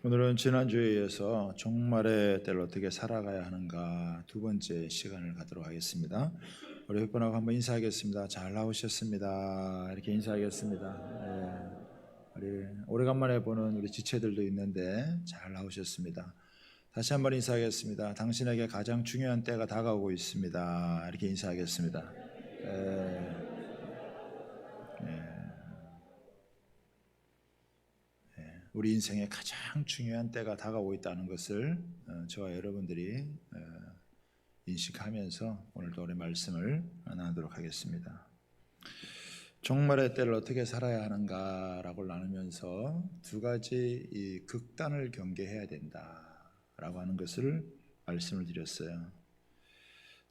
오늘은 지난주에 이어서 종말의 때를 어떻게 살아가야 하는가 두 번째 시간을 갖도록 하겠습니다. 우리 흑번하고 한번 인사하겠습니다. 잘 나오셨습니다. 이렇게 인사하겠습니다. 우리 오래간만에 보는 우리 지체들도 있는데 잘 나오셨습니다. 다시 한번 인사하겠습니다. 당신에게 가장 중요한 때가 다가오고 있습니다. 이렇게 인사하겠습니다. 우리 인생의 가장 중요한 때가 다가오고 있다는 것을 저와 여러분들이 인식하면서 오늘도 우리 말씀을 나누도록 하겠습니다. 종말의 때를 어떻게 살아야 하는가라고 나누면서 두 가지 이 극단을 경계해야 된다라고 하는 것을 말씀을 드렸어요.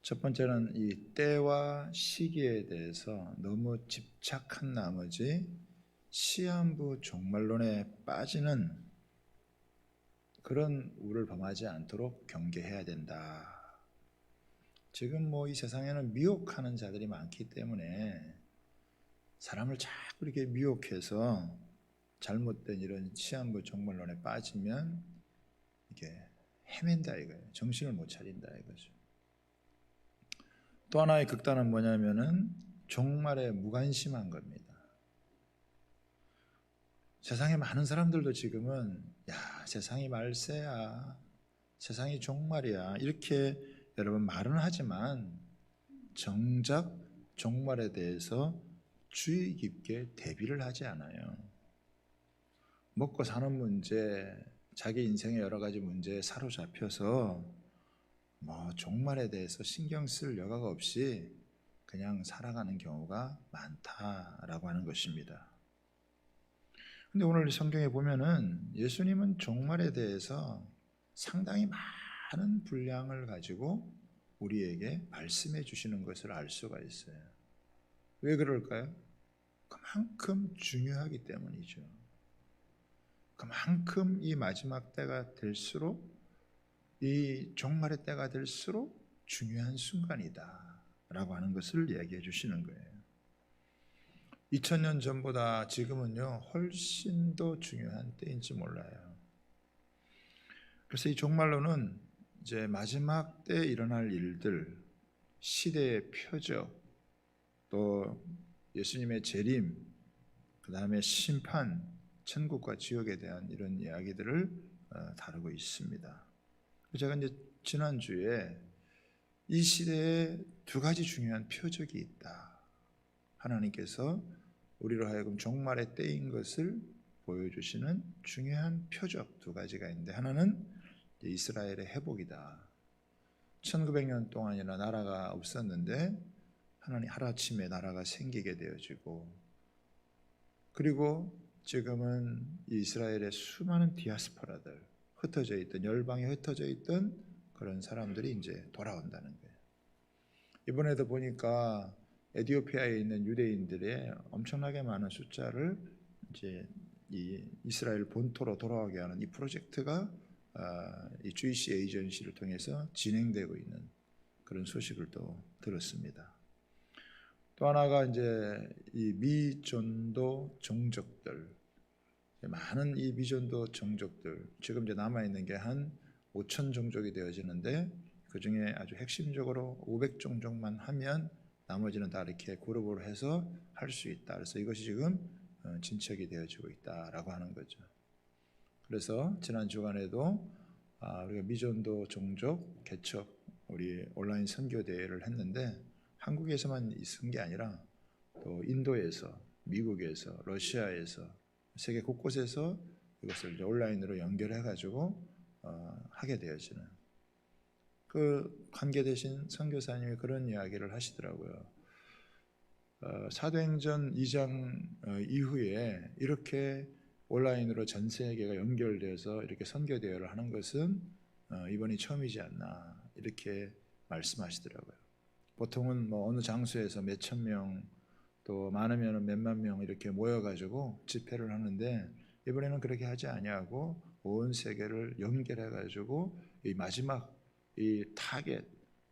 첫 번째는 이 때와 시기에 대해서 너무 집착한 나머지 시한부 종말론에 빠지는 그런 우를 범하지 않도록 경계해야 된다. 지금 이 세상에는 미혹하는 자들이 많기 때문에 사람을 자꾸 이렇게 미혹해서 잘못된 이런 시한부 종말론에 빠지면 이게 헤맨다 이거예요. 정신을 못 차린다 이거죠. 또 하나의 극단은 뭐냐면은 종말에 무관심한 겁니다. 세상에 많은 사람들도 지금은 세상이 말세야, 세상이 종말이야 이렇게 여러분 말은 하지만 정작 종말에 대해서 주의 깊게 대비를 하지 않아요. 먹고 사는 문제, 자기 인생의 여러 가지 문제에 사로잡혀서 종말에 대해서 신경 쓸 여가가 없이 그냥 살아가는 경우가 많다라고 하는 것입니다. 근데 오늘 성경에 보면은 예수님은 종말에 대해서 상당히 많은 분량을 가지고 우리에게 말씀해 주시는 것을 알 수가 있어요. 왜 그럴까요? 그만큼 중요하기 때문이죠. 그만큼 이 마지막 때가 될수록, 이 종말의 때가 될수록 중요한 순간이다 라고 하는 것을 이야기해 주시는 거예요. 2000년 전보다 지금은요 훨씬 더 중요한 때인지 몰라요. 그래서 이 종말론은 이제 마지막 때 일어날 일들, 시대의 표적, 또 예수님의 재림, 그 다음에 심판, 천국과 지옥에 대한 이런 이야기들을 다루고 있습니다. 제가 이제 지난주에 이 시대에 두 가지 중요한 표적이 있다. 하나님께서 우리로 하여금 종말의 때인 것을 보여주시는 중요한 표적 두 가지가 있는데, 하나는 이스라엘의 회복이다. 1900년 동안이나 나라가 없었는데 하나님 하루아침에 나라가 생기게 되어지고, 그리고 지금은 이스라엘의 수많은 디아스포라들, 흩어져 있던, 열방에 흩어져 있던 그런 사람들이 이제 돌아온다는 거예요. 이번에도 보니까 에티오피아에 있는 유대인들의 엄청나게 많은 숫자를 이제 이 이스라엘 본토로 돌아오게 하는 이 프로젝트가 이 주이시 에이전시를 통해서 진행되고 있는 그런 소식을 또 들었습니다. 또 하나가 이제 이 미전도 종족들, 많은 이 미전도 종족들, 지금 이제 남아 있는 게 한 5천 종족이 되어지는데, 그 중에 아주 핵심적으로 500종족만 하면 나머지는 다 이렇게 그룹으로 해서 할 수 있다. 그래서 이것이 지금 진척이 되어지고 있다라고 하는 거죠. 그래서 지난 주간에도 우리가 미전도 종족 개척 우리 온라인 선교 대회를 했는데, 한국에서만 있은 게 아니라 또 인도에서, 미국에서, 러시아에서, 세계 곳곳에서 이것을 이제 온라인으로 연결해 가지고 하게 되어지는, 그 관계되신 선교사님이 그런 이야기를 하시더라고요. 사도행전 2장 이후에 이렇게 온라인으로 전 세계가 연결되어서 이렇게 선교 대회를 하는 것은 이번이 처음이지 않나 이렇게 말씀하시더라고요. 보통은 어느 장소에서 몇천 명, 또 많으면 몇만 명 이렇게 모여가지고 집회를 하는데, 이번에는 그렇게 하지 아니하고 온 세계를 연결해가지고 이 마지막 이 타겟,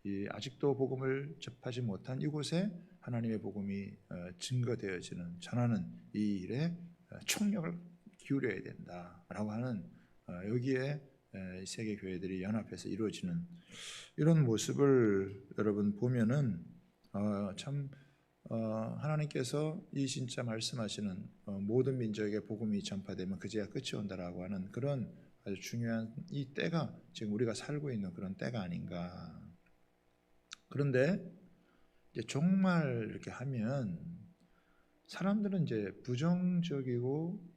이 아직도 복음을 접하지 못한 이곳에 하나님의 복음이 증거되어지는, 전하는 이 일에 총력을 기울여야 된다라고 하는 여기에 세계 교회들이 연합해서 이루어지는 이런 모습을 여러분 보면은 참 하나님께서 이 진짜 말씀하시는 모든 민족에게 복음이 전파되면 그제야 끝이 온다라고 하는 그런 아주 중요한 이 때가 지금 우리가 살고 있는 그런 때가 아닌가. 그런데 이제 정말 이렇게 하면 사람들은 이제 부정적이고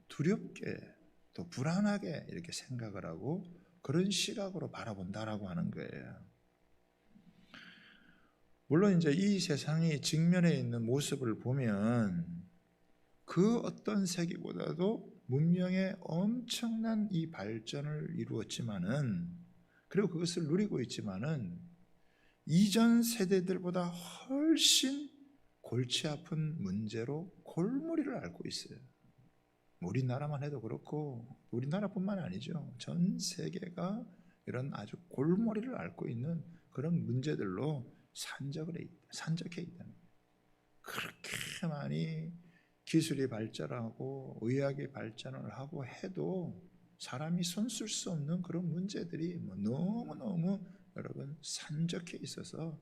두렵게 또 불안하게 이렇게 생각을 하고 그런 시각으로 바라본다라고 하는 거예요. 물론 이제 이 세상이 직면해 있는 모습을 보면 그 어떤 세계보다도 문명의 엄청난 이 발전을 이루었지만은, 그리고 그것을 누리고 있지만은 이전 세대들보다 훨씬 골치 아픈 문제로 골머리를 앓고 있어요. 우리나라만 해도 그렇고 우리나라뿐만 아니죠. 전 세계가 이런 아주 골머리를 앓고 있는 그런 문제들로 산적해 있다는 거예요. 그렇게 많이 기술이 발전하고 의학이 발전을 하고 해도 사람이 손쓸 수 없는 그런 문제들이 너무너무 여러분 산적해 있어서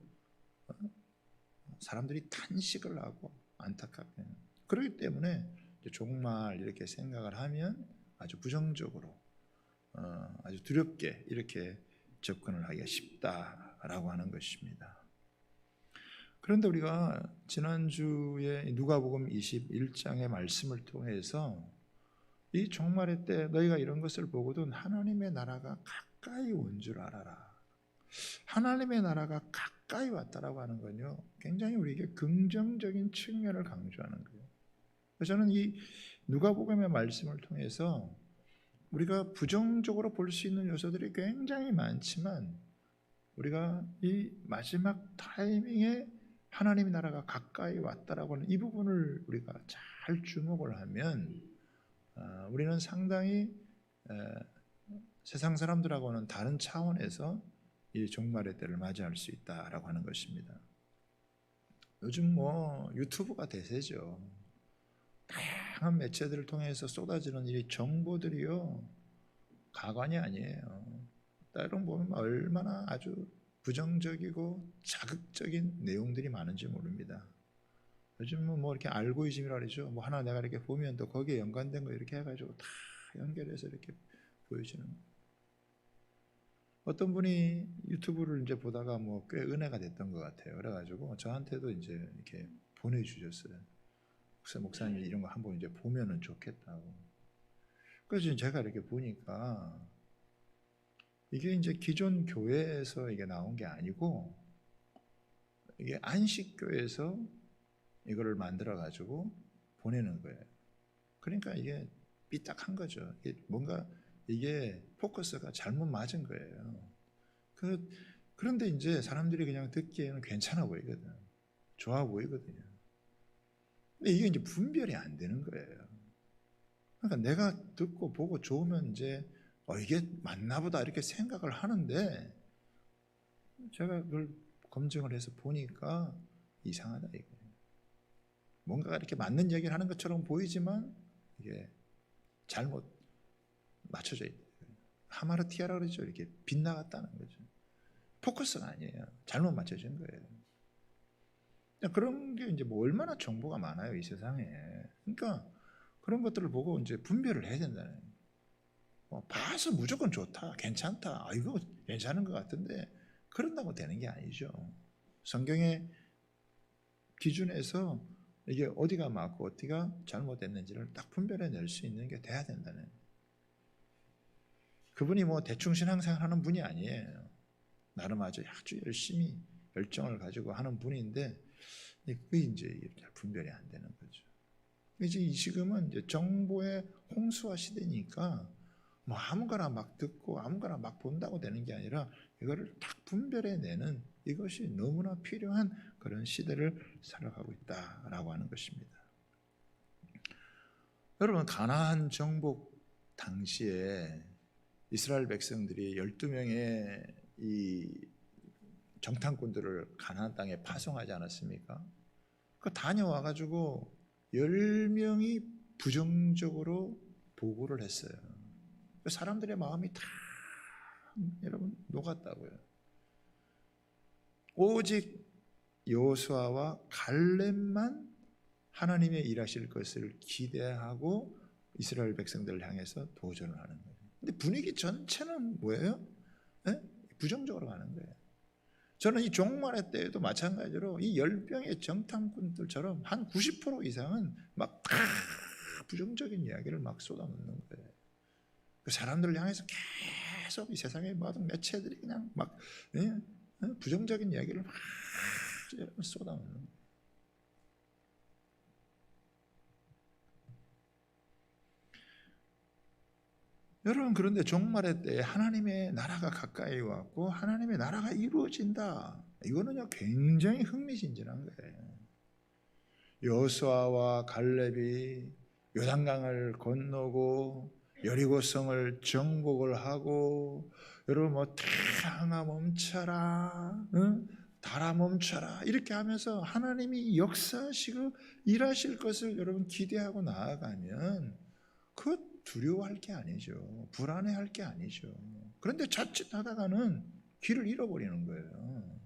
사람들이 탄식을 하고 안타깝게, 그렇기 때문에 정말 이렇게 생각을 하면 아주 부정적으로 아주 두렵게 이렇게 접근을 하기가 쉽다라고 하는 것입니다. 그런데 우리가 지난주에 누가복음 21장의 말씀을 통해서 이 종말의 때 너희가 이런 것을 보고도 하나님의 나라가 가까이 온 줄 알아라. 하나님의 나라가 가까이 왔다라고 하는 건요, 굉장히 우리에게 긍정적인 측면을 강조하는 거예요. 그래서 저는 이 누가복음의 말씀을 통해서 우리가 부정적으로 볼 수 있는 요소들이 굉장히 많지만 우리가 이 마지막 타이밍에 하나님의 나라가 가까이 왔다라고 하는 이 부분을 우리가 잘 주목을 하면 우리는 상당히 세상 사람들하고는 다른 차원에서 이 종말의 때를 맞이할 수 있다라고 하는 것입니다. 요즘 유튜브가 대세죠. 다양한 매체들을 통해서 쏟아지는 이 정보들이요, 가관이 아니에요. 때론 보면 얼마나 아주 부정적이고 자극적인 내용들이 많은지 모릅니다. 요즘은 이렇게 알고리즘이라 그러죠. 하나 내가 이렇게 보면 또 거기에 연관된 거 이렇게 해가지고 다 연결해서 이렇게 보여주는. 어떤 분이 유튜브를 이제 보다가 꽤 은혜가 됐던 것 같아요. 그래가지고 저한테도 이제 이렇게 보내주셨어요. 목사님 이런 거 한번 이제 보면은 좋겠다고. 그래서 제가 이렇게 보니까 이게 이제 기존 교회에서 이게 나온 게 아니고 이게 안식교에서 이거를 만들어 가지고 보내는 거예요. 그러니까 이게 삐딱한 거죠. 뭔가 이게 포커스가 잘못 맞은 거예요. 그런데 이제 사람들이 그냥 듣기에는 괜찮아 보이거든. 좋아 보이거든요. 근데 이게 이제 분별이 안 되는 거예요. 그러니까 내가 듣고 보고 좋으면 이제 이게 맞나 보다 이렇게 생각을 하는데 제가 그걸 검증을 해서 보니까 이상하다 이거예요. 뭔가 이렇게 맞는 얘기를 하는 것처럼 보이지만 이게 잘못 맞춰져 있다. 하마르티아라 그러죠. 이렇게 빗나갔다는 거죠. 포커스가 아니에요. 잘못 맞춰진 거예요. 그런 게 이제 얼마나 정보가 많아요, 이 세상에. 그러니까 그런 것들을 보고 이제 분별을 해야 된다는. 봐서 무조건 좋다, 괜찮다, 이거 괜찮은 것 같은데 그런다고 되는 게 아니죠. 성경의 기준에서 이게 어디가 맞고 어디가 잘못됐는지를 딱 분별해낼 수 있는 게 돼야 된다는. 그분이 대충 신앙생활하는 분이 아니에요. 나름 아주 열심히 열정을 가지고 하는 분인데 그게 이제 분별이 안 되는 거죠. 이제 이 지금은 이제 정보의 홍수화 시대니까 아무거나 막 듣고 아무거나 막 본다고 되는 게 아니라 이거를 딱 분별해내는 이것이 너무나 필요한 그런 시대를 살아가고 있다라고 하는 것입니다. 여러분, 가나안 정복 당시에 이스라엘 백성들이 12명의 이 정탐꾼들을 가나안 땅에 파송하지 않았습니까? 다녀와가지고 10명이 부정적으로 보고를 했어요. 사람들의 마음이 다 여러분 녹았다고요. 오직 여호수아와 갈렙만 하나님의 일하실 것을 기대하고 이스라엘 백성들을 향해서 도전을 하는 거예요. 근데 분위기 전체는 뭐예요? 네? 부정적으로 가는 거예요. 저는 이 종말의 때에도 마찬가지로 이 열병의 정탐꾼들처럼 한 90% 이상은 막 다 부정적인 이야기를 막 쏟아놓는 거예요. 그 사람들을 향해서 계속 이 세상의 모든 매체들이 그냥 막 부정적인 이야기를 막 쏟아놓는 거예요. 여러분, 그런데 종말의 때에 하나님의 나라가 가까이 왔고 하나님의 나라가 이루어진다. 이거는요 굉장히 흥미진진한 거예요. 여호수아와 갈렙이 요단강을 건너고 여리고성을 정복을 하고, 여러분 뭐 태양아 멈춰라, 달아 멈춰라 이렇게 하면서 하나님이 역사하시고 일하실 것을 여러분 기대하고 나아가면 그 두려워할 게 아니죠. 불안해할 게 아니죠. 그런데 자칫하다가는 길을 잃어버리는 거예요.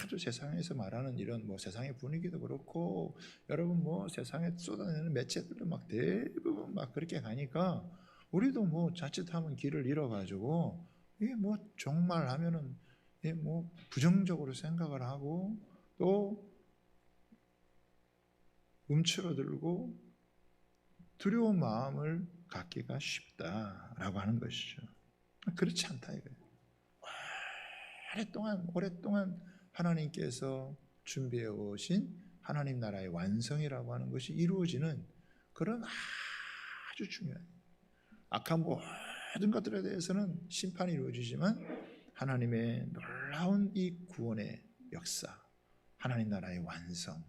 아주 세상에서 말하는 이런 뭐 세상의 분위기도 그렇고, 여러분 뭐 세상에 쏟아내는 매체들도 막 대부분 막 그렇게 가니까 우리도 뭐 자칫하면 길을 잃어가지고 이게 뭐 정말 하면은 뭐 부정적으로 생각을 하고 또 움츠러들고 두려운 마음을 갖기가 쉽다라고 하는 것이죠. 그렇지 않다 이거예요. 오랫동안 하나님께서 준비해 오신 하나님 나라의 완성이라고 하는 것이 이루어지는 그런 아주 중요한, 악한 모든 것들에 대해서는 심판이 이루어지지만 하나님의 놀라운 이 구원의 역사, 하나님 나라의 완성,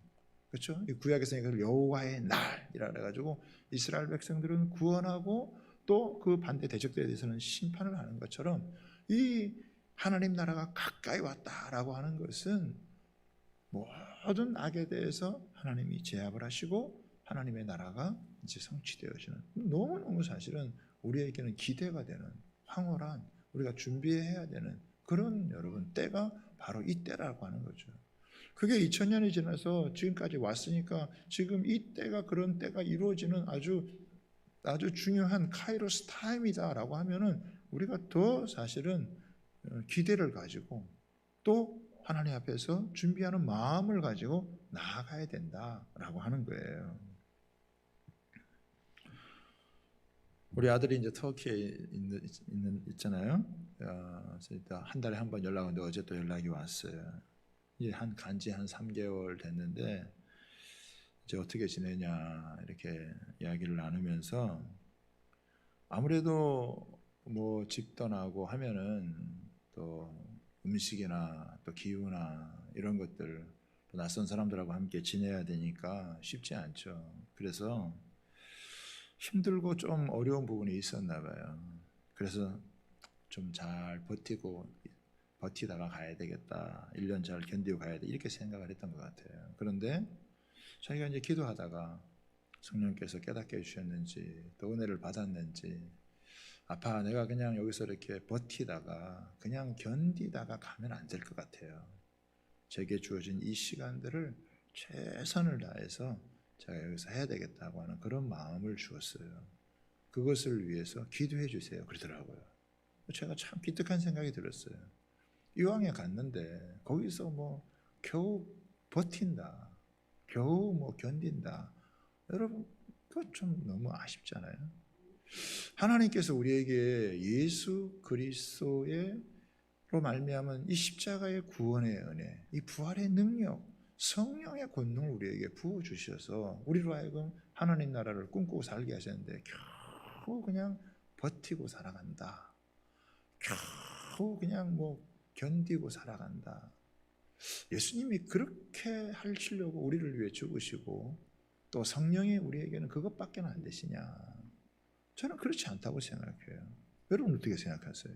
그렇죠? 이 구약에서 이걸 여호와의 날이라 그래가지고 이스라엘 백성들은 구원하고 또 그 반대 대적들에 대해서는 심판을 하는 것처럼 이 하나님 나라가 가까이 왔다라고 하는 것은 모든 악에 대해서 하나님이 제압을 하시고 하나님의 나라가 이제 성취되어지는, 너무너무 사실은 우리에게는 기대가 되는 황홀한, 우리가 준비해야 되는 그런 여러분 때가 바로 이 때라고 하는 거죠. 그게 2000년이 지나서 지금까지 왔으니까 지금 이 때가, 그런 때가 이루어지는 아주 중요한 카이로스 타임이다라고 하면은 우리가 더 사실은 기대를 가지고 또 하나님 앞에서 준비하는 마음을 가지고 나아가야 된다라고 하는 거예요. 우리 아들이 이제 터키에 있잖아요. 한 달에 한 번 연락 오는데 어제 또 연락이 왔어요. 이제 간지 한 3개월 됐는데 이제 어떻게 지내냐 이렇게 이야기를 나누면서, 아무래도 뭐 집 떠나고 하면은 또 음식이나 또 기후나 이런 것들, 또 낯선 사람들하고 함께 지내야 되니까 쉽지 않죠. 그래서 힘들고 좀 어려운 부분이 있었나 봐요. 그래서 좀 잘 버티다가 가야 되겠다, 1년 잘 견디고 가야 돼, 이렇게 생각을 했던 것 같아요. 그런데 자기가 이제 기도하다가 성령께서 깨닫게 해주셨는지 또 은혜를 받았는지, 아빠 내가 그냥 여기서 이렇게 버티다가 그냥 견디다가 가면 안 될 것 같아요. 제게 주어진 이 시간들을 최선을 다해서 제가 여기서 해야 되겠다고 하는 그런 마음을 주었어요. 그것을 위해서 기도해 주세요 그러더라고요. 제가 참 기특한 생각이 들었어요. 이왕에 갔는데 거기서 뭐 겨우 버틴다, 겨우 뭐 견딘다, 여러분 그거 좀 너무 아쉽잖아요. 하나님께서 우리에게 예수 그리스도로 말미암은 이 십자가의 구원의 은혜, 이 부활의 능력, 성령의 권능을 우리에게 부어주셔서 우리로 하여금 하나님 나라를 꿈꾸고 살게 하셨는데 겨우 그냥 버티고 살아간다, 겨우 그냥 뭐 견디고 살아간다. 예수님이 그렇게 하시려고 우리를 위해 죽으시고 또 성령이 우리에게는 그것밖에 안 되시냐? 저는 그렇지 않다고 생각해요. 여러분 어떻게 생각하세요?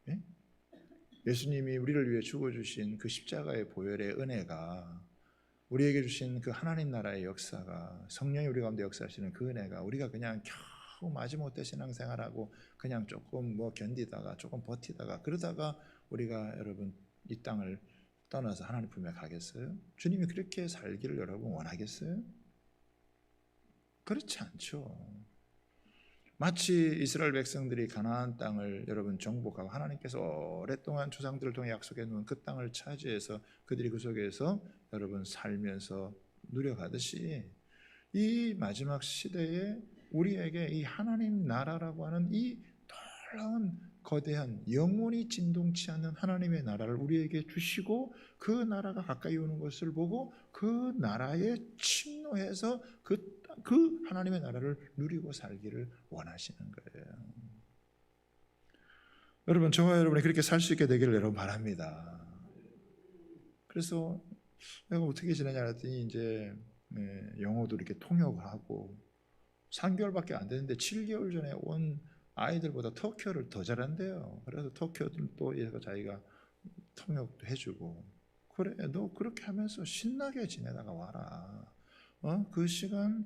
예? 예수님이 우리를 위해 죽어주신 그 십자가의 보혈의 은혜가, 우리에게 주신 그 하나님 나라의 역사가, 성령이 우리 가운데 역사하시는 그 은혜가 우리가 그냥 마지못해 신앙생활하고 그냥 조금 뭐 견디다가 조금 버티다가 그러다가 우리가 여러분 이 땅을 떠나서 하나님 품에 가겠어요? 주님이 그렇게 살기를 여러분 원하겠어요? 그렇지 않죠. 마치 이스라엘 백성들이 가나안 땅을 여러분 정복하고 하나님께서 오랫동안 조상들을 통해 약속해 놓은 그 땅을 차지해서 그들이 그 속에서 여러분 살면서 누려가듯이 이 마지막 시대에 우리에게 이 하나님 나라라고 하는 이 놀라운 거대한 영원히 진동치 않는 하나님의 나라를 우리에게 주시고 그 나라가 가까이 오는 것을 보고 그 나라에 침노해서 그 하나님의 나라를 누리고 살기를 원하시는 거예요. 여러분, 저와 여러분이 그렇게 살 수 있게 되기를 여러분 바랍니다. 그래서 내가 어떻게 지내냐 했더니 이제 영어도 이렇게 통역을 하고 3개월밖에 안 됐는데 7개월 전에 온 아이들보다 터키어를 더 잘한대요. 그래서 터키어를 또 얘가 자기가 통역도 해주고 그래 너 그렇게 하면서 신나게 지내다가 와라. 그 시간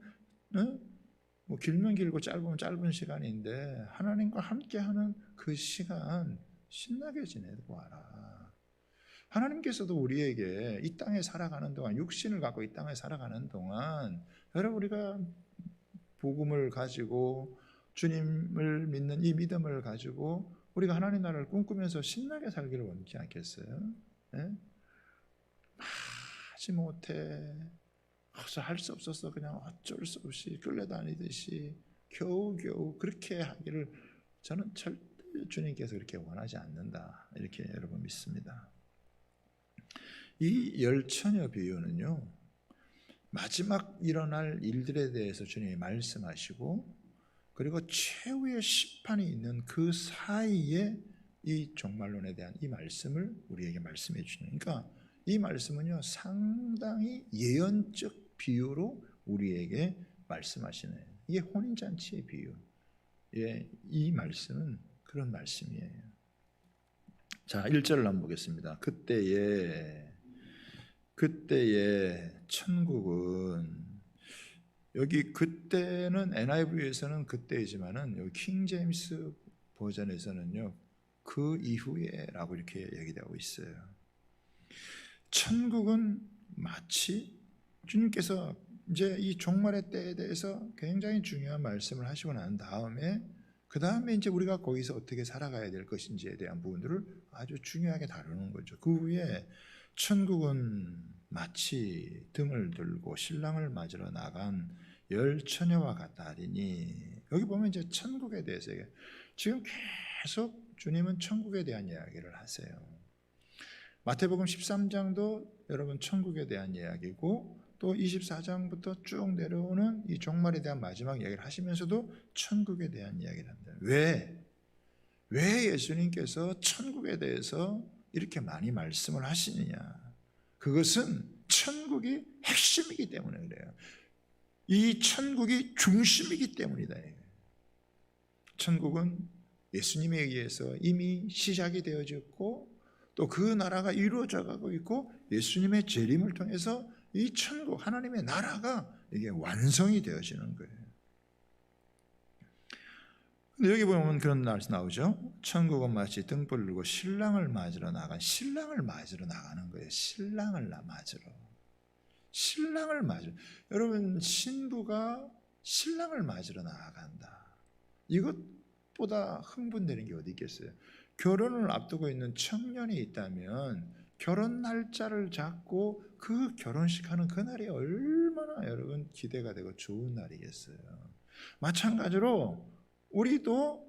뭐 길면 길고 짧으면 짧은 시간인데 하나님과 함께하는 그 시간 신나게 지내고 와라. 하나님께서도 우리에게 이 땅에 살아가는 동안 육신을 갖고 이 땅에 살아가는 동안 여러분 우리가 복음을 가지고 주님을 믿는 이 믿음을 가지고 우리가 하나님 나라를 꿈꾸면서 신나게 살기를 원치 않겠어요? 네? 하지 못해 할 수 없어서 그냥 어쩔 수 없이 끌려다니듯이 겨우겨우 그렇게 하기를 저는 절대 주님께서 그렇게 원하지 않는다 이렇게 여러분 믿습니다. 이 열처녀 비유는요 마지막 일어날 일들에 대해서 주님이 말씀하시고 그리고 최후의 심판이 있는 그 사이에 이 종말론에 대한 이 말씀을 우리에게 말씀해 주시는 그러니까 이 말씀은요 상당히 예언적 비유로 우리에게 말씀하시네요. 이게 혼인잔치의 비유. 예, 이 말씀은 그런 말씀이에요. 자, 1절을 한번 보겠습니다. 그때의 천국은 여기 그때는 NIV에서는 그때이지만은 여기 킹 제임스 버전에서는요 그 이후에라고 이렇게 얘기되고 있어요. 천국은 마치 주님께서 이제 이 종말의 때에 대해서 굉장히 중요한 말씀을 하시고 난 다음에 그 다음에 이제 우리가 거기서 어떻게 살아가야 될 것인지에 대한 부분들을 아주 중요하게 다루는 거죠. 그 후에 천국은 마치 등을 들고 신랑을 맞으러 나간 열처녀와 같다 하리니 여기 보면 이제 천국에 대해서 지금 계속 주님은 천국에 대한 이야기를 하세요. 마태복음 13장도 여러분 천국에 대한 이야기고 또 24장부터 쭉 내려오는 이 종말에 대한 마지막 이야기를 하시면서도 천국에 대한 이야기를 합니다. 왜 예수님께서 천국에 대해서 이렇게 많이 말씀을 하시느냐? 그것은 천국이 핵심이기 때문에 그래요. 이 천국이 중심이기 때문이다. 천국은 예수님에 의해서 이미 시작이 되어졌고 또 그 나라가 이루어져 가고 있고 예수님의 재림을 통해서 이 천국 하나님의 나라가 이게 완성이 되어지는 거예요. 근데 여기 보면 그런 말씀 나오죠. 천국은 마치 등불을 들고 신랑을 맞으러 나가는 거예요. 신랑을 맞으러. 여러분 신부가 신랑을 맞으러 나간다. 이것보다 흥분되는 게 어디 있겠어요? 결혼을 앞두고 있는 청년이 있다면 결혼 날짜를 잡고 그 결혼식 하는 그날이 얼마나 여러분 기대가 되고 좋은 날이겠어요. 마찬가지로 우리도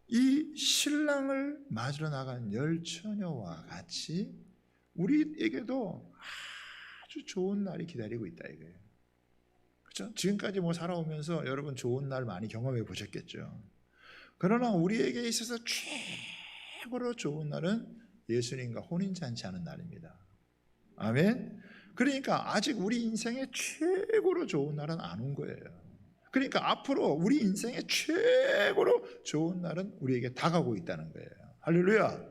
이 신랑을 맞으러 나간 열처녀와 같이 우리에게도 아주 좋은 날이 기다리고 있다 이거예요. 그렇죠? 지금까지 뭐 살아오면서 여러분 좋은 날 많이 경험해 보셨겠죠. 그러나 우리에게 있어서 최고로 좋은 날은 예수님과 혼인잔치하는 날입니다. 아멘. 그러니까 아직 우리 인생의 최고로 좋은 날은 안 온 거예요. 그러니까 앞으로 우리 인생의 최고로 좋은 날은 우리에게 다가오고 있다는 거예요. 할렐루야.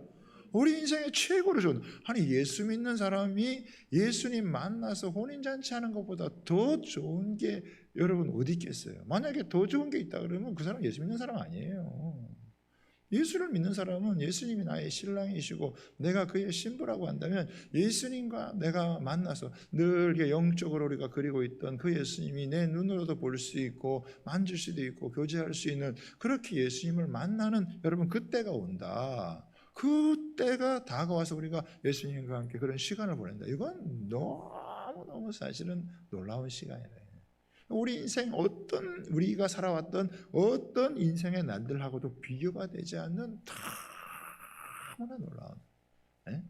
우리 인생의 최고로 좋은, 아니 예수 믿는 사람이 예수님 만나서 혼인잔치 하는 것보다 더 좋은 게 여러분 어디 있겠어요? 만약에 더 좋은 게 있다 그러면 그 사람 예수 믿는 사람 아니에요. 예수를 믿는 사람은 예수님이 나의 신랑이시고 내가 그의 신부라고 한다면 예수님과 내가 만나서 늘 영적으로 우리가 그리고 있던 그 예수님이 내 눈으로도 볼 수 있고 만질 수도 있고 교제할 수 있는, 그렇게 예수님을 만나는 여러분 그때가 온다. 그때가 다가와서 우리가 예수님과 함께 그런 시간을 보낸다. 이건 너무너무 사실은 놀라운 시간이에요. 우리 인생 우리가 살아왔던 어떤 인생의 날들하고도 비교가 되지 않는 너무나 놀라운. 예?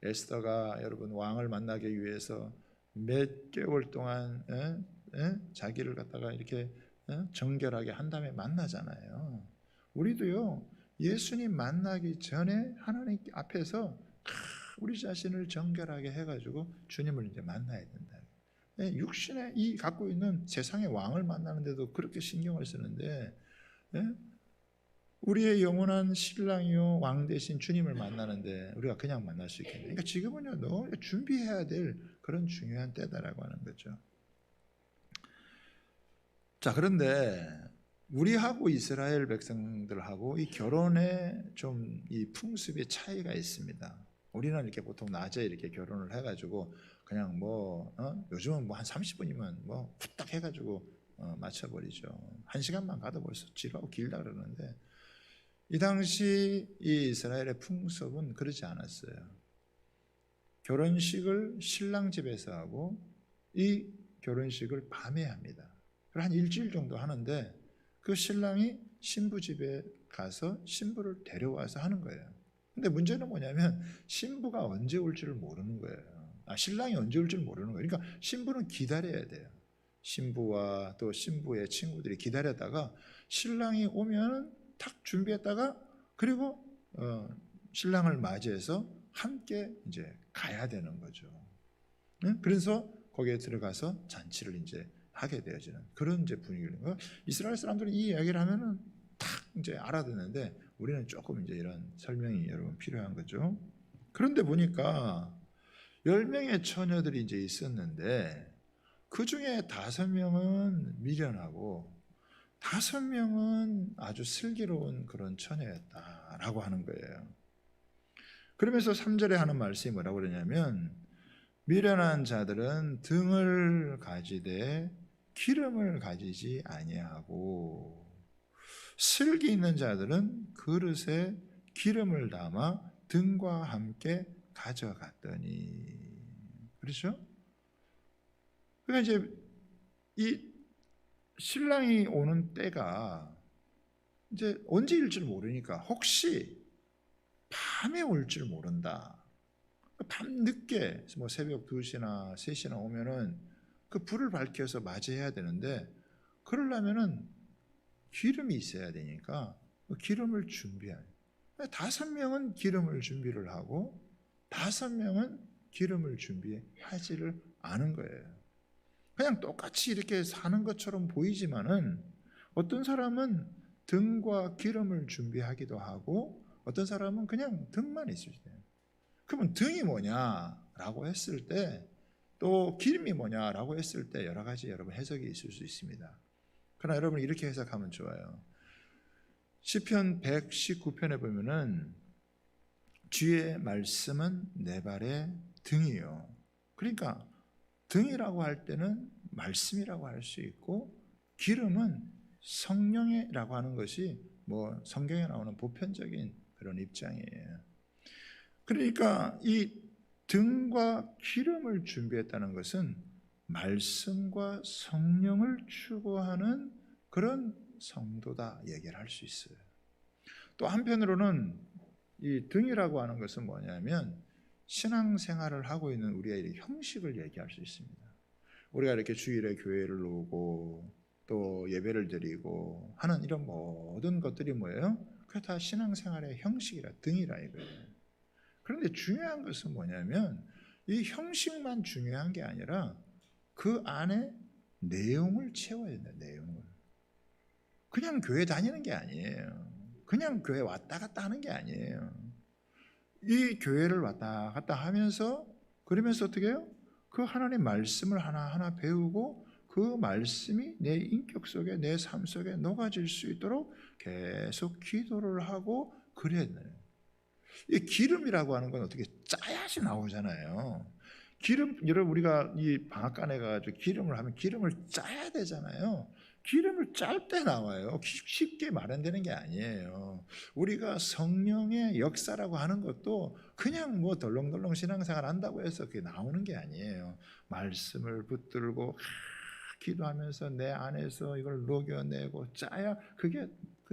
에스더가 여러분 왕을 만나기 위해서 몇 개월 동안 자기를 갖다가 이렇게 정결하게 한 다음에 만나잖아요. 우리도요, 예수님 만나기 전에 하나님 앞에서 우리 자신을 정결하게 해가지고 주님을 이제 만나야 된다. 육신에 이 갖고 있는 세상의 왕을 만나는데도 그렇게 신경을 쓰는데, 우리의 영원한 신랑이요 왕 대신 주님을 만나는데 우리가 그냥 만날 수 있겠네. 그러니까 지금은요, 너 준비해야 될 그런 중요한 때다라고 하는 거죠. 자, 그런데 우리하고 이스라엘 백성들하고 이 결혼에 좀 이 풍습의 차이가 있습니다. 우리는 이렇게 보통 낮에 이렇게 결혼을 해가지고 그냥 요즘은 한 30분이면 후딱 해가지고 맞춰버리죠. 1시간만 가도 벌써 지루하고 길다 그러는데, 이 당시 이 이스라엘의 풍습은 그러지 않았어요. 결혼식을 신랑 집에서 하고 이 결혼식을 밤에 합니다. 한 일주일 정도 하는데 그 신랑이 신부 집에 가서 신부를 데려와서 하는 거예요. 근데 문제는 뭐냐면 신부가 언제 올 줄을 모르는 거예요. 신랑이 언제 올 줄 모르는 거예요. 그러니까 신부는 기다려야 돼요. 신부와 또 신부의 친구들이 기다렸다가 신랑이 오면 탁 준비했다가 그리고 신랑을 맞이해서 함께 이제 가야 되는 거죠. 그래서 거기에 들어가서 잔치를 이제 하게 되어지는 그런 이제 분위기인 거예요. 이스라엘 사람들은 이 이야기를 하면은 탁 이제 알아듣는데 우리는 조금 이제 이런 설명이 여러분 필요한 거죠. 그런데 보니까 10명의 처녀들이 이제 있었는데 그 중에 5명은 미련하고 5명은 아주 슬기로운 그런 처녀였다라고 하는 거예요. 그러면서 3절에 하는 말씀이 뭐라고 그러냐면, 미련한 자들은 등을 가지되 기름을 가지지 아니하고 슬기 있는 자들은 그릇에 기름을 담아 등과 함께 가져갔더니. 그렇죠? 그러니까 이제 이 신랑이 오는 때가 이제 언제일 줄 모르니까 혹시 밤에 올 줄 모른다. 밤 늦게 새벽 2시나 3시나 오면은 그 불을 밝혀서 맞이해야 되는데, 그러려면은 기름이 있어야 되니까 그 기름을 준비해요. 5명은 기름을 준비를 하고 5명은 기름을 준비하지를 않은 거예요. 그냥 똑같이 이렇게 사는 것처럼 보이지만은 어떤 사람은 등과 기름을 준비하기도 하고 어떤 사람은 그냥 등만 있을 때. 그러면 등이 뭐냐라고 했을 때, 또 기름이 뭐냐라고 했을 때 여러 가지 여러분 해석이 있을 수 있습니다. 그러나 여러분 이렇게 해석하면 좋아요. 시편 119편에 보면은 주의 말씀은 내 발의 등이요. 그러니까 등이라고 할 때는 말씀이라고 할 수 있고, 기름은 성령이라고 하는 것이 성경에 나오는 보편적인 그런 입장이에요. 그러니까 이 등과 기름을 준비했다는 것은 말씀과 성령을 추구하는 그런 성도다 얘기를 할 수 있어요. 또 한편으로는 이 등이라고 하는 것은 뭐냐면 신앙생활을 하고 있는 우리의 형식을 얘기할 수 있습니다. 우리가 이렇게 주일에 교회를 오고 또 예배를 드리고 하는 이런 모든 것들이 뭐예요? 그게 다 신앙생활의 형식이라, 등이라 이거예요. 그런데 중요한 것은 뭐냐면 이 형식만 중요한 게 아니라 그 안에 내용을 채워야 된다. 내용을. 그냥 교회 다니는 게 아니에요. 그냥 교회 왔다 갔다 하는 게 아니에요. 이 교회를 왔다 갔다 하면서 그러면서 어떻게 해요? 그 하나님 말씀을 하나하나 배우고 그 말씀이 내 인격 속에 내 삶 속에 녹아질 수 있도록 계속 기도를 하고 그래야 돼요. 이 기름이라고 하는 건 어떻게 짜야지 나오잖아요. 기름, 여러분 우리가 이 방앗간에 가가지고 기름을 하면 기름을 짜야 되잖아요. 기름을 짤 때 나와요. 쉽게 마련되는 게 아니에요. 우리가 성령의 역사라고 하는 것도 그냥 뭐 덜렁덜렁 신앙생활 한다고 해서 그게 나오는 게 아니에요. 말씀을 붙들고 기도하면서 내 안에서 이걸 녹여내고 짜야 그게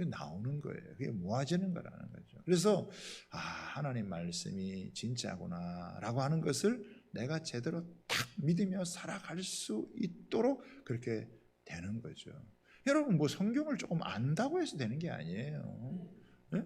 나오는 거예요. 그게 모아지는 거라는 거죠. 그래서 하나님 말씀이 진짜구나라고 하는 것을 내가 제대로 딱 믿으며 살아갈 수 있도록 그렇게 되는 거죠. 여러분 뭐 성경을 조금 안다고 해서 되는 게 아니에요. 네?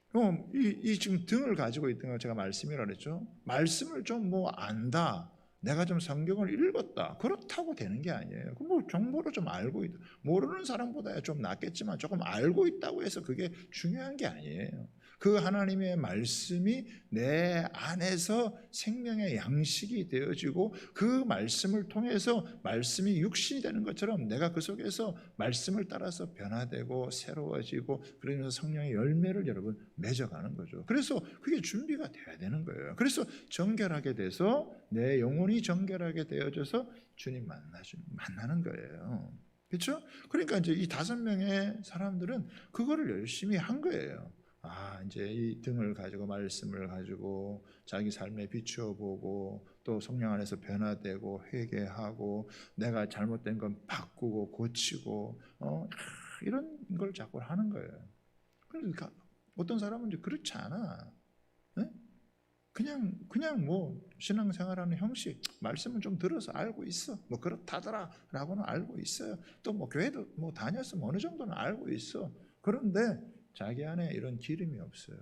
그럼 이 지금 등을 가지고 있던 거 제가 말씀이라고 그랬죠. 말씀을 좀 뭐 안다. 내가 좀 성경을 읽었다. 그렇다고 되는 게 아니에요. 뭐 정보를 좀 알고 있다. 모르는 사람보다 좀 낫겠지만 조금 알고 있다고 해서 그게 중요한 게 아니에요. 그 하나님의 말씀이 내 안에서 생명의 양식이 되어지고 그 말씀을 통해서 말씀이 육신이 되는 것처럼 내가 그 속에서 말씀을 따라서 변화되고 새로워지고 그러면서 성령의 열매를 여러분 맺어가는 거죠. 그래서 그게 준비가 돼야 되는 거예요. 그래서 정결하게 돼서 내 영혼이 정결하게 되어져서 주님 만나는 거예요. 그렇죠? 그러니까 이제 이 5명의 사람들은 그거를 열심히 한 거예요. 이제 이 등을 가지고 말씀을 가지고 자기 삶에 비추어 보고 또 성령 안에서 변화되고 회개하고 내가 잘못된 건 바꾸고 고치고 이런 걸 자꾸 하는 거예요. 그러니까 어떤 사람은 이제 그렇지 않아. 네? 그냥 뭐 신앙생활하는 형식, 말씀은 좀 들어서 알고 있어. 뭐 그렇다더라라고는 알고 있어요. 또 뭐 교회도 뭐 다녔으면 어느 정도는 알고 있어. 그런데 자기 안에 이런 기름이 없어요.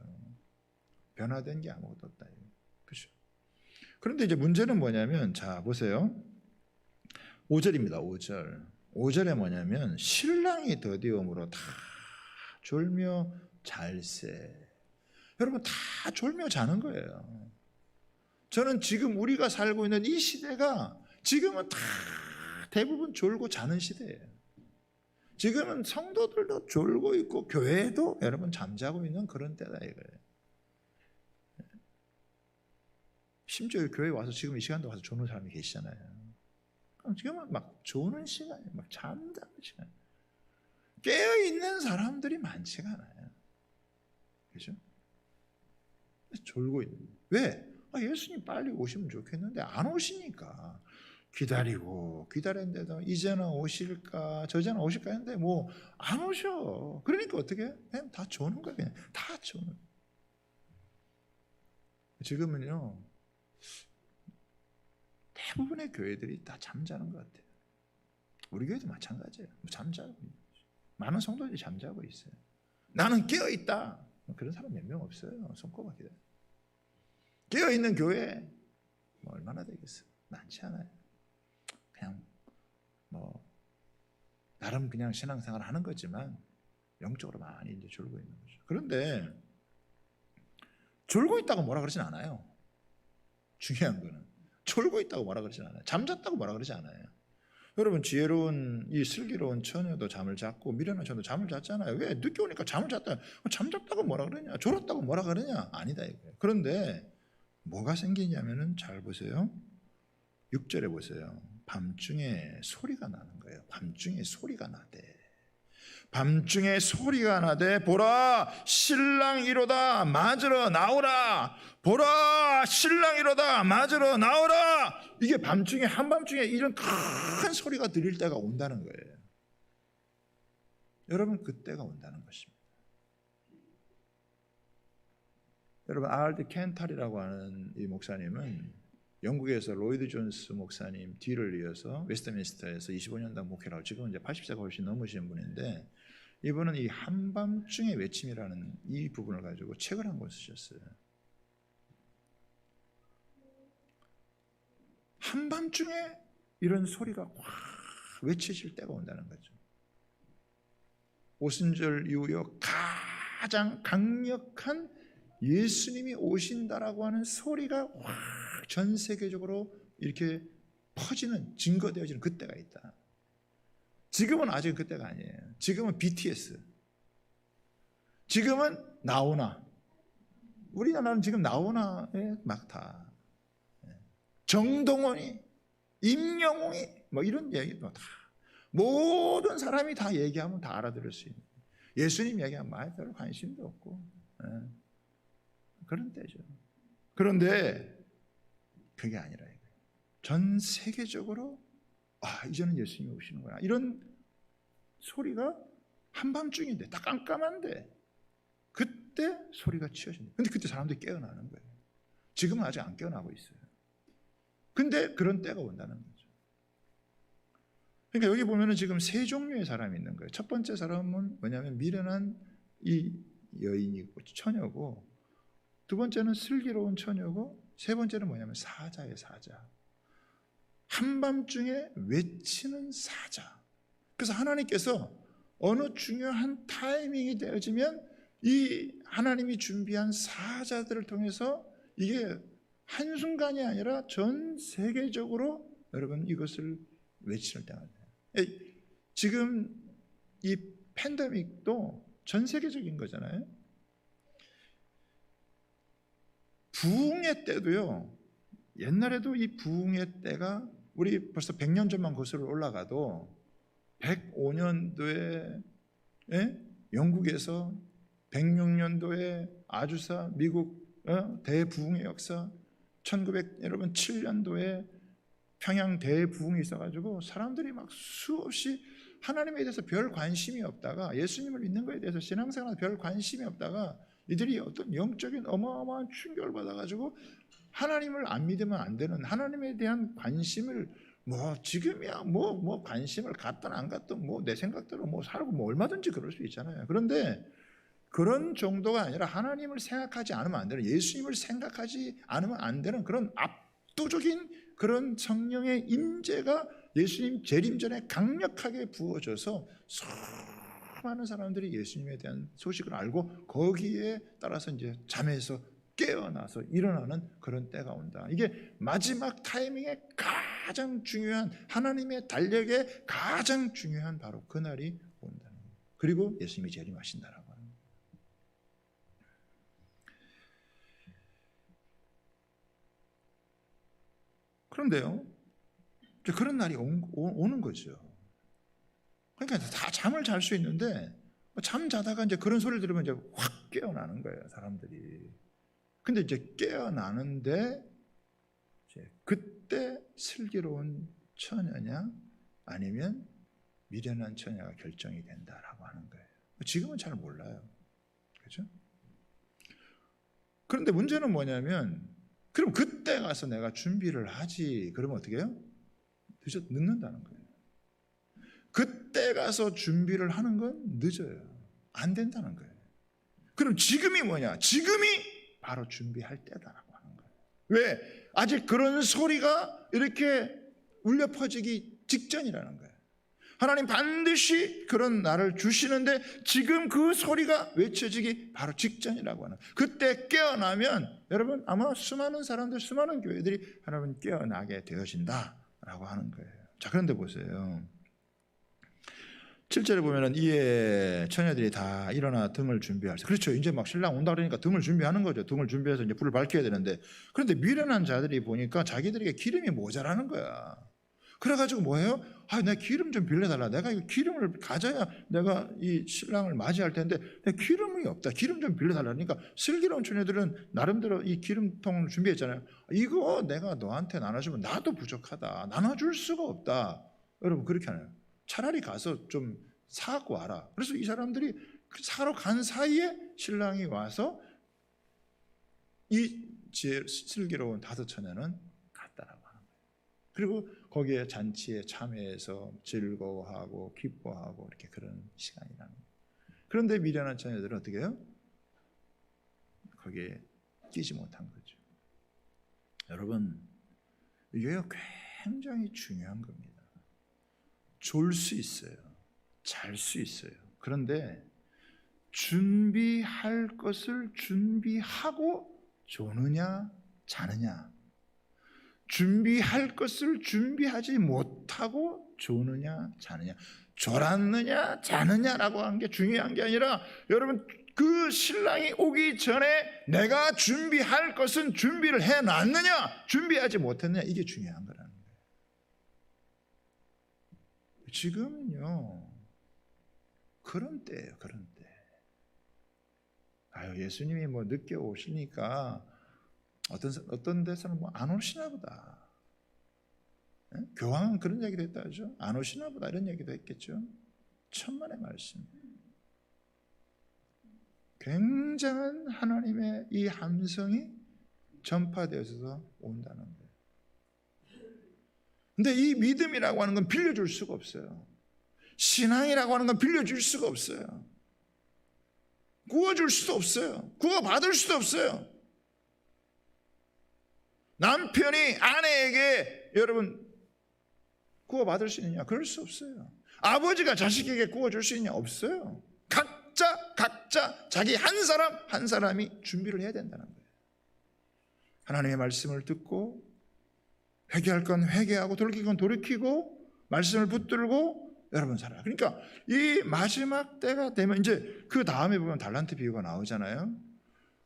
변화된 게 아무것도 없다. 그렇죠? 그런데 이제 문제는 뭐냐면 자 보세요. 5절입니다. 5절. 5절에 뭐냐면 신랑이 더디움으로 다 졸며 잘세. 여러분 다 졸며 자는 거예요. 저는 지금 우리가 살고 있는 이 시대가 지금은 다 대부분 졸고 자는 시대예요. 지금은 성도들도 졸고 있고 교회도 여러분 잠자고 있는 그런 때다 이거예요. 심지어 교회 와서 지금 이 시간도 와서 조는 사람이 계시잖아요. 지금은 막 조는 시간이에요. 막 잠자는 시간. 깨어 있는 사람들이 많지가 않아요. 그렇죠? 졸고 있는. 왜? 예수님 빨리 오시면 좋겠는데 안 오시니까. 기다렸는데도 이제는 오실까 저제는 오실까 했는데 뭐 안 오셔. 그러니까 어떻게 해? 그냥 다 조는 거야. 그냥 다 조는. 지금은요 대부분의 교회들이 다 잠자는 것 같아요. 우리 교회도 마찬가지예요. 잠자고 있는 거죠. 많은 성도들이 잠자고 있어요. 나는 깨어 있다. 그런 사람 몇 명 없어요. 손꼽아 기다려. 깨어 있는 교회 뭐 얼마나 되겠어요? 많지 않아요. 그냥 뭐 나름 그냥 신앙생활 하는 거지만 영적으로 많이 이제 졸고 있는 거죠. 그런데 졸고 있다고 뭐라 그러진 않아요. 중요한 거는 졸고 있다고 뭐라 그러진 않아요. 잠잤다고 뭐라 그러지 않아요. 여러분 지혜로운 이 슬기로운 처녀도 잠을 잤고 미련한 처녀도 잠을 잤잖아요. 왜? 늦게 오니까 잠을 잤다. 잠잤다고 뭐라 그러냐? 졸았다고 뭐라 그러냐? 아니다 이거예요. 그런데 뭐가 생기냐면은 잘 보세요. 6절에 보세요. 밤중에 소리가 나는 거예요. 밤중에 소리가 나대. 밤중에 소리가 나되 보라 신랑이로다 맞으러 나오라. 보라 신랑이로다 맞으러 나오라. 이게 밤중에 한밤중에 이런 큰 소리가 들릴 때가 온다는 거예요. 여러분 그때가 온다는 것입니다. 여러분 R.D. 켄탈이라고 하는 이 목사님은 영국에서 로이드 존스 목사님 뒤를 이어서 웨스트민스터에서 25년간 목회를 하고 지금 이제 80세가 훨씬 넘으신 분인데 이분은 이 한밤중의 외침이라는 이 부분을 가지고 책을 한 권 쓰셨어요. 한밤중에 이런 소리가 확 외쳐질 때가 온다는 거죠. 오순절 이후에 가장 강력한 예수님이 오신다라고 하는 소리가 확 전 세계적으로 이렇게 퍼지는, 증거되어지는 그때가 있다. 지금은 아직 그때가 아니에요. 지금은 BTS, 지금은 나오나, 우리나라는 지금 나오나에 막 다 정동원이, 임영웅이 뭐 이런 얘기 다 모든 사람이 다 얘기하면 다 알아들을 수 있는, 예수님 얘기하면 말 별로 관심도 없고 그런 때죠. 그런데 그게 아니라 이거예요. 전 세계적으로 이제는 예수님이 오시는구나, 이런 소리가 한밤중인데 딱 깜깜한데 그때 소리가 치어진다. 근데 그때 사람들이 깨어나는 거예요. 지금은 아직 안 깨어나고 있어요. 근데 그런 때가 온다는 거죠. 그러니까 여기 보면은 지금 세 종류의 사람이 있는 거예요. 첫 번째 사람은 뭐냐면 미련한 이 여인이고 처녀고, 두 번째는 슬기로운 처녀고, 세 번째는 뭐냐면 사자예요. 사자. 한밤중에 외치는 사자. 그래서 하나님께서 어느 중요한 타이밍이 되어지면 이 하나님이 준비한 사자들을 통해서 이게 한순간이 아니라 전 세계적으로 여러분 이것을 외치는 때가 돼요. 지금 이 팬데믹도 전 세계적인 거잖아요. 부흥의 때도요, 옛날에도 이 부흥의 때가 우리 벌써 100년 전만 거슬러 올라가도 105년도에 영국에서, 106년도에 아주사 미국 대부흥의 역사, 1907년도에 평양 대부흥이 있어가지고 사람들이 막 수없이 하나님에 대해서 별 관심이 없다가, 예수님을 믿는 것에 대해서 신앙생활에 별 관심이 없다가 이들이 어떤 영적인 어마어마한 충격을 받아가지고 하나님을 안 믿으면 안 되는, 하나님에 대한 관심을 뭐 지금이야 뭐 관심을 갖든 안 갖든 뭐 내 생각대로 뭐 살고 뭐 얼마든지 그럴 수 있잖아요. 그런데 그런 정도가 아니라 하나님을 생각하지 않으면 안 되는, 예수님을 생각하지 않으면 안 되는 그런 압도적인 그런 성령의 임재가 예수님 재림 전에 강력하게 부어져서 수많은 사람들이 예수님에 대한 소식을 알고 거기에 따라서 이제 잠에서 깨어나서 일어나는 그런 때가 온다. 이게 마지막 타이밍에 가장 중요한, 하나님의 달력에 가장 중요한 바로 그날이 온다는 거예요. 그리고 예수님이 재림하신다라고 하는 거예요. 그런데요, 그런 날이 오는 거죠. 그러니까 다 잠을 잘 수 있는데 잠 자다가 이제 그런 소리를 들으면 이제 확 깨어나는 거예요, 사람들이. 근데 이제 깨어나는데 이제 그때 슬기로운 처녀냐 아니면 미련한 처녀가 결정이 된다라고 하는 거예요. 지금은 잘 몰라요. 그렇죠? 그런데 문제는 뭐냐면, 그럼 그때 가서 내가 준비를 하지, 그러면 어떻게 해요? 늦는다는 거예요. 그때 가서 준비를 하는 건 늦어요. 안 된다는 거예요. 그럼 지금이 뭐냐? 지금이 바로 준비할 때다라고 하는 거예요. 왜? 아직 그런 소리가 이렇게 울려 퍼지기 직전이라는 거예요. 하나님 반드시 그런 날을 주시는데 지금 그 소리가 외쳐지기 바로 직전이라고 하는, 그때 깨어나면 여러분 아마 수많은 사람들, 수많은 교회들이 여러분 깨어나게 되어진다라고 하는 거예요. 자, 그런데 보세요. 7절에 보면은 이에 처녀들이 다 일어나 등을 준비하세요. 그렇죠. 이제 막 신랑 온다 그러니까 등을 준비하는 거죠. 등을 준비해서 이제 불을 밝혀야 되는데, 그런데 미련한 자들이 보니까 자기들에게 기름이 모자라는 거야. 그래가지고 뭐예요? 내 기름 좀 빌려달라. 내가 이 기름을 가져야 내가 이 신랑을 맞이할 텐데 내 기름이 없다. 기름 좀 빌려달라니까 슬기로운 처녀들은 나름대로 이 기름통을 준비했잖아요. 이거 내가 너한테 나눠주면 나도 부족하다. 나눠줄 수가 없다. 여러분 그렇게 하나요? 차라리 가서 좀 사고 와라. 그래서 이 사람들이 사러 간 사이에 신랑이 와서 이 슬기로운 다섯 처녀는 갔다라고 하는 거예요. 그리고 거기에 잔치에 참여해서 즐거워하고 기뻐하고 이렇게 그런 시간이라는 거예요. 그런데 미련한 처녀들은 어떻게 해요? 거기에 끼지 못한 거죠. 여러분, 이게 굉장히 중요한 겁니다. 졸 수 있어요. 잘 수 있어요. 그런데 준비할 것을 준비하고 조느냐 자느냐, 준비할 것을 준비하지 못하고 조느냐 자느냐, 졸았느냐 자느냐라고 하는 게 중요한 게 아니라, 여러분 그 신랑이 오기 전에 내가 준비할 것은 준비를 해놨느냐 준비하지 못했느냐, 이게 중요한 거라는 거예요. 지금은요 그런 때예요. 그런 때. 아유, 예수님이 뭐 늦게 오시니까 어떤 데서는 뭐 안 오시나 보다. 교황은 그런 얘기도 했다죠. 안 오시나 보다 이런 얘기도 했겠죠. 천만의 말씀. 굉장한 하나님의 이 함성이 전파되어서 온다는 거예요. 근데 이 믿음이라고 하는 건 빌려줄 수가 없어요. 신앙이라고 하는 건 빌려줄 수가 없어요. 구워줄 수도 없어요. 구워받을 수도 없어요. 남편이 아내에게 여러분 구워받을 수 있느냐? 그럴 수 없어요. 아버지가 자식에게 구워줄 수 있느냐? 없어요. 각자 자기 한 사람 한 사람이 준비를 해야 된다는 거예요. 하나님의 말씀을 듣고 회개할 건 회개하고 돌이킬 건 돌이키고 말씀을 붙들고 여러분 살아요. 그러니까 이 마지막 때가 되면 이제 그 다음에 보면 달란트 비유가 나오잖아요.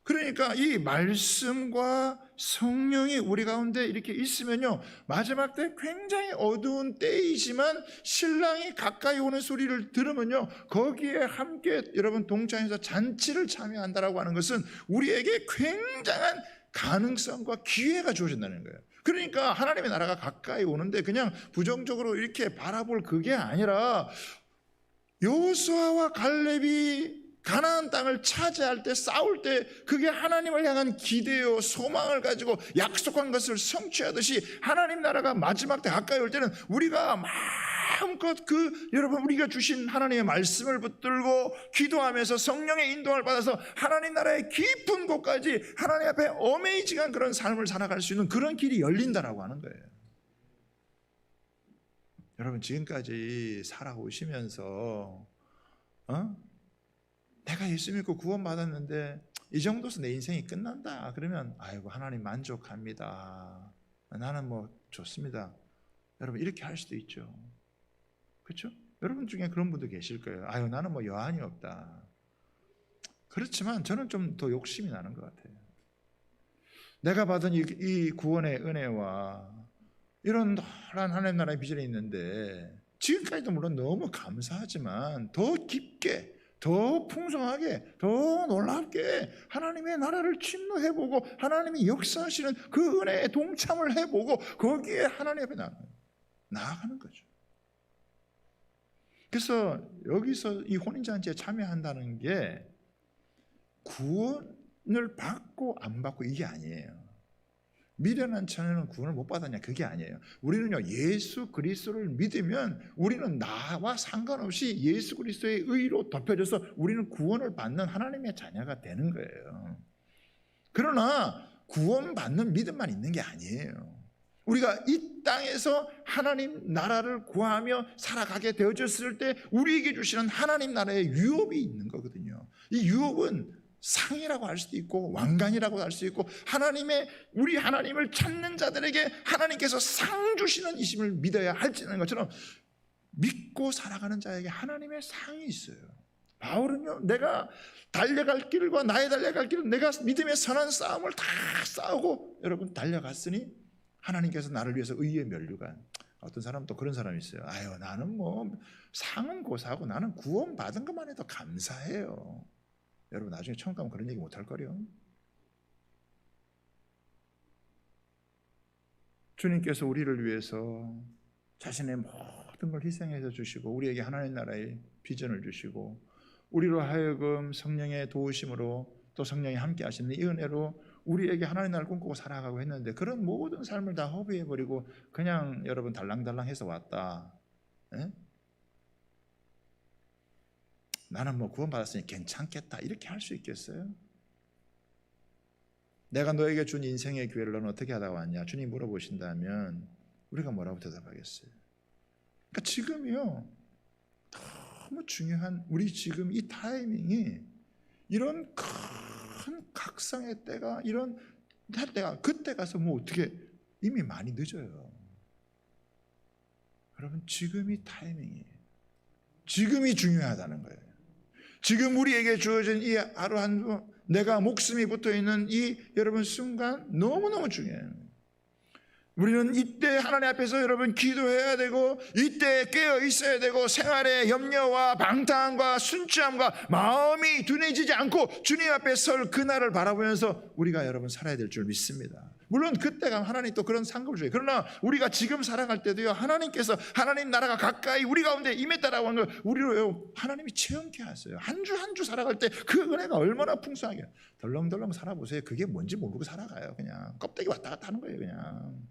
그러니까 이 말씀과 성령이 우리 가운데 이렇게 있으면요, 마지막 때 굉장히 어두운 때이지만 신랑이 가까이 오는 소리를 들으면요, 거기에 함께 여러분 동참해서 잔치를 참여한다라고 하는 것은 우리에게 굉장한 가능성과 기회가 주어진다는 거예요. 그러니까 하나님의 나라가 가까이 오는데 그냥 부정적으로 이렇게 바라볼 그게 아니라, 여호수아와 갈렙이 가나안 땅을 차지할 때, 싸울 때 그게 하나님을 향한 기대요 소망을 가지고 약속한 것을 성취하듯이, 하나님 나라가 마지막 때 가까이 올 때는 우리가 마음껏 여러분 우리가 주신 하나님의 말씀을 붙들고 기도하면서 성령의 인도를 받아서 하나님 나라의 깊은 곳까지 하나님 앞에 어메이징한 그런 삶을 살아갈 수 있는 그런 길이 열린다라고 하는 거예요. 여러분 지금까지 살아오시면서 내가 예수 믿고 구원받았는데 이 정도서 내 인생이 끝난다 그러면, 아이고 하나님 만족합니다, 나는 뭐 좋습니다, 여러분 이렇게 할 수도 있죠. 그렇죠? 여러분 중에 그런 분도 계실 거예요. 아유 나는 뭐 여한이 없다. 그렇지만 저는 좀 더 욕심이 나는 것 같아요. 내가 받은 이 구원의 은혜와 이런 노란 하나님 나라의 비전이 있는데, 지금까지도 물론 너무 감사하지만 더 깊게, 더 풍성하게, 더 놀랍게 하나님의 나라를 침노해보고 하나님이 역사하시는 그 은혜에 동참을 해보고 거기에 하나님 앞에 나아가는 거죠. 그래서 여기서 이 혼인잔치에 참여한다는 게 구원을 받고 안 받고 이게 아니에요. 미련한 자녀는 구원을 못 받았냐, 그게 아니에요. 우리는요 예수 그리스도를 믿으면 우리는 나와 상관없이 예수 그리스도의 의로 덮여져서 우리는 구원을 받는 하나님의 자녀가 되는 거예요. 그러나 구원받는 믿음만 있는 게 아니에요. 우리가 이 땅에서 하나님 나라를 구하며 살아가게 되어졌을 때 우리에게 주시는 하나님 나라의 유업이 있는 거거든요. 이 유업은 상이라고 할 수도 있고 왕관이라고 할 수 있고, 우리 하나님을 찾는 자들에게 하나님께서 상 주시는 이심을 믿어야 할지는 것처럼 믿고 살아가는 자에게 하나님의 상이 있어요. 바울은요, 내가 달려갈 길과 나의 달려갈 길은 내가 믿음의 선한 싸움을 다 싸우고 여러분 달려갔으니 하나님께서 나를 위해서 의의 면류관. 어떤 사람은 또 그런 사람이 있어요. 아유 나는 뭐 상은 고사하고 나는 구원 받은 것만 해도 감사해요. 여러분 나중에 처음 가면 그런 얘기 못할 거래요. 주님께서 우리를 위해서 자신의 모든 걸 희생해서 주시고 우리에게 하나님 나라의 비전을 주시고 우리로 하여금 성령의 도우심으로 또 성령이 함께 하시는 이 은혜로 우리에게 하나님 나라를 꿈꾸고 살아가고 했는데, 그런 모든 삶을 다 허비해버리고 그냥 여러분 달랑달랑해서 왔다. 에? 나는 뭐 구원받았으니 괜찮겠다 이렇게 할 수 있겠어요? 내가 너에게 준 인생의 기회를 너는 어떻게 하다 왔냐 주님 물어보신다면 우리가 뭐라고 대답하겠어요? 그러니까 지금이요 너무 중요한, 우리 지금 이 타이밍이 이런 큰 각성의 때가 이런 할 때가 그때 가서 뭐 어떻게 이미 많이 늦어요. 여러분 지금이 타이밍이에요. 지금이 중요하다는 거예요. 지금 우리에게 주어진 이 하루 한 내가 목숨이 붙어있는 이 여러분 순간 너무너무 중요해요. 우리는 이때 하나님 앞에서 여러분 기도해야 되고 이때 깨어 있어야 되고 생활의 염려와 방탕과 순치함과 마음이 둔해지지 않고 주님 앞에 설 그날을 바라보면서 우리가 여러분 살아야 될 줄 믿습니다. 물론 그때가 하나님 또 그런 상급을 줘요. 그러나 우리가 지금 살아갈 때도요, 하나님께서 하나님 나라가 가까이 우리 가운데 임했다라고 하는 걸 우리로 하나님이 체험케 하세요. 한 주 한 주 살아갈 때 그 은혜가 얼마나 풍성하게 덜렁덜렁 살아보세요. 그게 뭔지 모르고 살아가요. 그냥 껍데기 왔다 갔다 하는 거예요. 그냥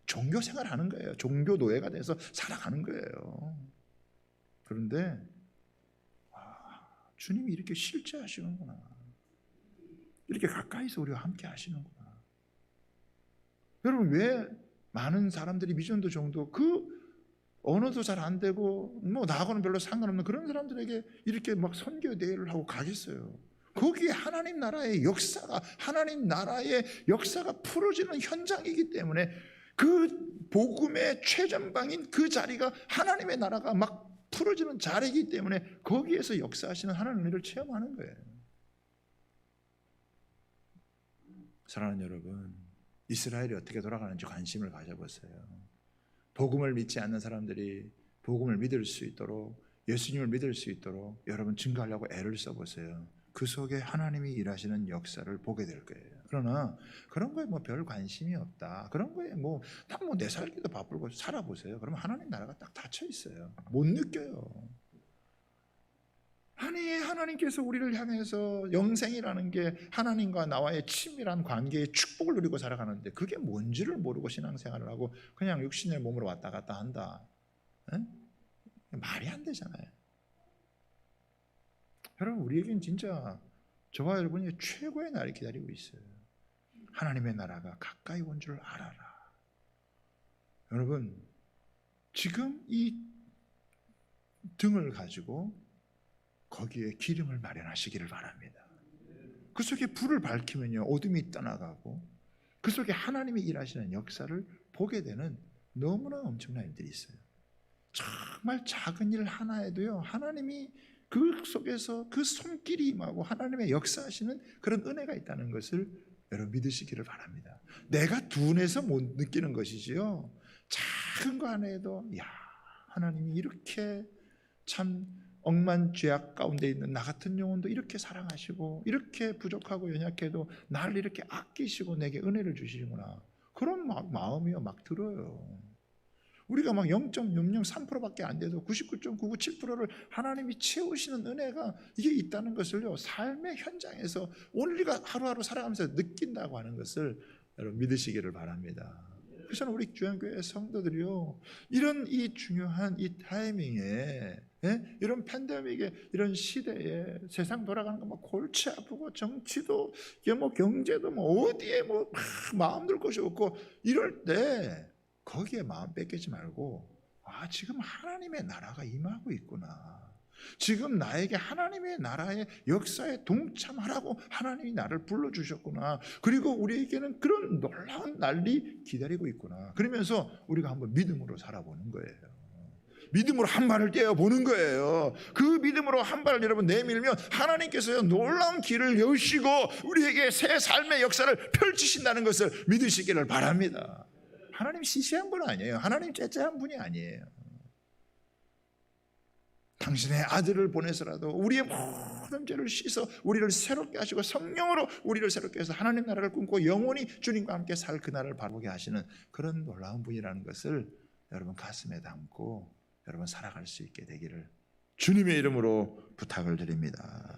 종교 생활하는 거예요. 종교 노예가 돼서 살아가는 거예요. 그런데 주님이 이렇게 실제 하시는구나. 이렇게 가까이서 우리와 함께 하시는구나. 여러분 왜 많은 사람들이 미전도 정도 그 언어도 잘 안 되고 뭐 나하고는 별로 상관없는 그런 사람들에게 이렇게 막 선교 대회를 하고 가겠어요? 거기에 하나님 나라의 역사가 풀어지는 현장이기 때문에 그 복음의 최전방인 그 자리가 하나님의 나라가 막 풀어지는 자리이기 때문에 거기에서 역사하시는 하나님의 은혜를 체험하는 거예요. 사랑하는 여러분, 이스라엘이 어떻게 돌아가는지 관심을 가져보세요. 복음을 믿지 않는 사람들이 복음을 믿을 수 있도록, 예수님을 믿을 수 있도록 여러분 증거하려고 애를 써보세요. 그 속에 하나님이 일하시는 역사를 보게 될 거예요. 그러나 그런 거에 뭐 별 관심이 없다, 그런 거에 내 살기도 바쁘고 살아보세요. 그러면 하나님 나라가 딱 닫혀 있어요. 못 느껴요. 하나님께서 우리를 향해서 영생이라는 게 하나님과 나와의 친밀한 관계의 축복을 누리고 살아가는데 그게 뭔지를 모르고 신앙생활을 하고 그냥 육신의 몸으로 왔다 갔다 한다. 에? 말이 안 되잖아요. 여러분 우리에겐 진짜 저와 여러분이 최고의 날이 기다리고 있어요. 하나님의 나라가 가까이 온 줄 알아라. 여러분 지금 이 등을 가지고 거기에 기름을 마련하시기를 바랍니다. 그 속에 불을 밝히면요 어둠이 떠나가고 그 속에 하나님이 일하시는 역사를 보게 되는 너무나 엄청난 일들이 있어요. 정말 작은 일 하나에도요 하나님이 그 속에서 그 손길이 임하고 하나님의 역사하시는 그런 은혜가 있다는 것을 여러분 믿으시기를 바랍니다. 내가 둔해서 못 느끼는 것이지요, 작은 거 하나에도 하나님이 이렇게 참 억만 죄악 가운데 있는 나 같은 영혼도 이렇게 사랑하시고 이렇게 부족하고 연약해도 나를 이렇게 아끼시고 내게 은혜를 주시는구나, 그런 마음이요 막 들어요. 우리가 막 0.003%밖에 안 돼도 99.997%를 하나님이 채우시는 은혜가 이게 있다는 것을요 삶의 현장에서 오늘 우리가 하루하루 살아가면서 느낀다고 하는 것을 여러분 믿으시기를 바랍니다. 그래서 우리 주양교회 성도들이요 이런 이 중요한 이 타이밍에 이런 팬데믹의 이런 시대에 세상 돌아가는 거 막 골치 아프고 정치도 경제도 어디에 마음 둘 곳이 없고 이럴 때 거기에 마음 뺏기지 말고 지금 하나님의 나라가 임하고 있구나, 지금 나에게 하나님의 나라의 역사에 동참하라고 하나님이 나를 불러주셨구나, 그리고 우리에게는 그런 놀라운 날이 기다리고 있구나, 그러면서 우리가 한번 믿음으로 살아보는 거예요. 믿음으로 한 발을 떼어보는 거예요. 그 믿음으로 한 발을 여러분 내밀면 하나님께서 놀라운 길을 여시고 우리에게 새 삶의 역사를 펼치신다는 것을 믿으시기를 바랍니다. 하나님 시시한 분 아니에요. 하나님 째째한 분이 아니에요. 당신의 아들을 보내서라도 우리의 모든 죄를 씻어 우리를 새롭게 하시고 성령으로 우리를 새롭게 해서 하나님 나라를 꿈꾸고 영원히 주님과 함께 살 그날을 바라보게 하시는 그런 놀라운 분이라는 것을 여러분 가슴에 담고 여러분 살아갈 수 있게 되기를 주님의 이름으로 부탁을 드립니다.